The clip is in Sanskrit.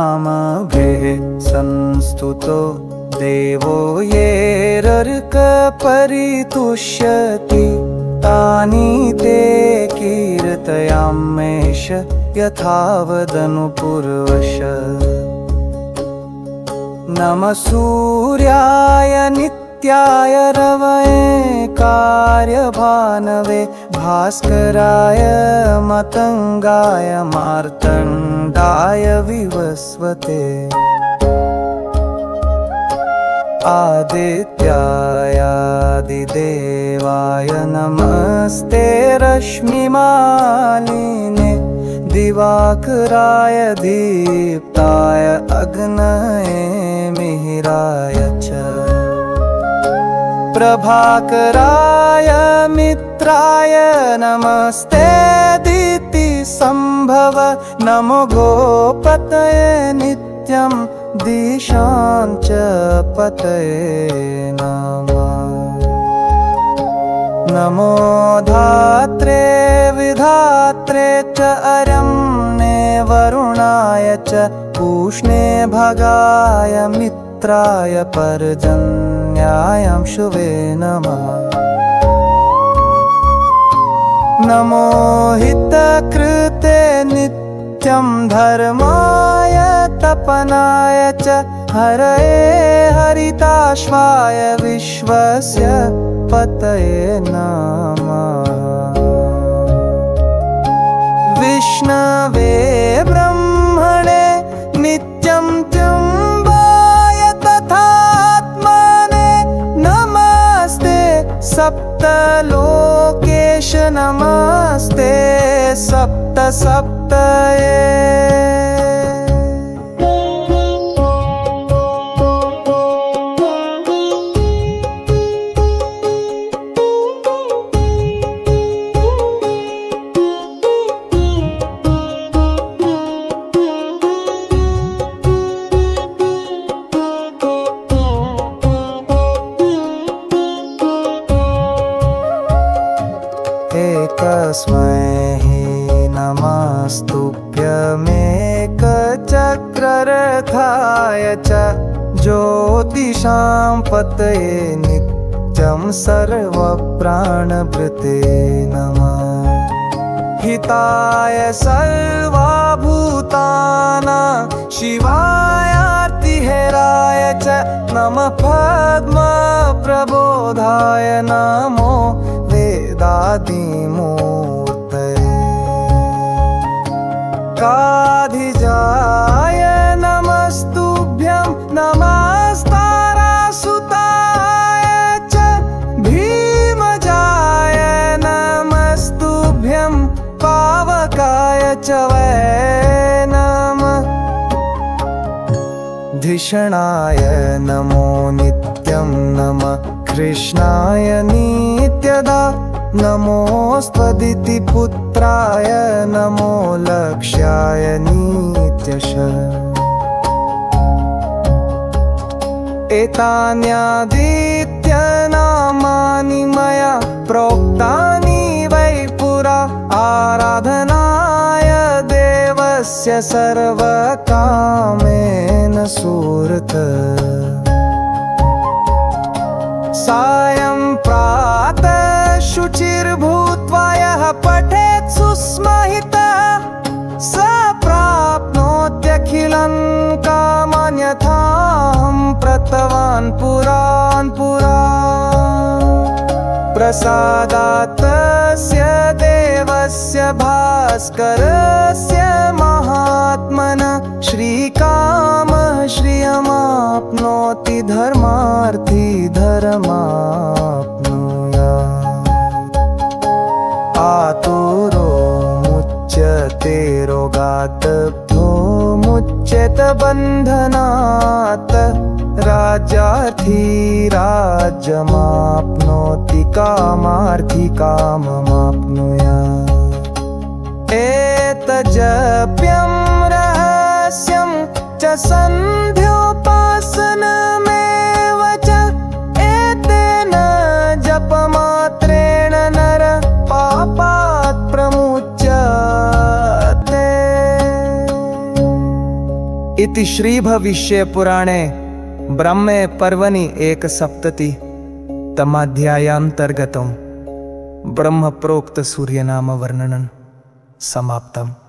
नामभिः संस्तुतो देवो येरर्क परितुष्यति तानि ते कीर्तयाम्येष यथावदनुपूर्वश। नमः सूर्याय नित्याय रवये कार्यभानवे भास्कराय मतंगाय मार्तण्डाय विवस्वते। आदित्यायादिदेवाय नमस्ते रश्मिमालिने दिवाकराय दीप्ताय अग्नये मिहिराय च। प्रभाकराय मित्राय नमस्ते दितिसंभव नमो गोपतये नित्यं दिशांच पतये नमः। नमो धात्रे विधात्रे च अरम्ने वरुणाय च पूष्णे भगाय मित्राय पर्जन्याय शुवे नमः। नमो हितकृते नित्यं धर्माय तपनाय च हरये हरिताश्वाय विश्वस्य पतये नमः। विष्णवे ब्रह्मणे नित्यं त्र्यम्बाय तथात्मने नमस्ते। सप्तलोकेश नमस्ते सप्त सप्तये। एकस्मै नमस्तुभ्यमेकचक्ररथाय च ज्योतिषां पतये नित्यं सर्वप्राणभृते नमः। हिताय सर्वभूतानां शिवायार्तिहेराय च नमः। पद्मप्रबोधाय नमो वेदादिमूर्तये। काधिजाय नमस्तुभ्यं नमस्तारासुताय च भीमजाय नमस्तुभ्यं पावकाय च वै नमः। धिषणाय नमो नित्यं नमः। कृष्णाय नित्यदा नमोऽस्त्वदितिपुत्राय नमो लक्ष्याय नित्यशः। एतान्यादित्यनामानि मया प्रोक्तानि वै पुरा आराधनाय देवस्य सर्वकामेन सुहृत्। सायं प्रातः शुचिर्भूत्वा यः पठेत् सुस्महितः स प्राप्नोत्यखिलं कामान् यथाहं प्रतवान् पुरान् पुरा। प्रसादात् तस्य देवस्य भास्करस्य महात्मनः श्रीकामः श्रियमाप्नोति धर्मार्थी धर्माप्नुयात्। आतुरो मुच्यते रोगात् भो मुच्यत बन्धनात्। राज्यार्थी राज्यमाप्नोति कामार्थी काममाप्नुयात्। एतज्जप्यं रहस्यं च सन्ध्योपासनमेव च एतेन जपमात्रेण नर पापात् प्रमुच्यते। इति श्रीभविष्यपुराणे ब्रह्मे पर्वणि एकसप्तति तमाध्यायान्तर्गतं ब्रह्मप्रोक्त सूर्यनाम वर्णनं समाप्तम्।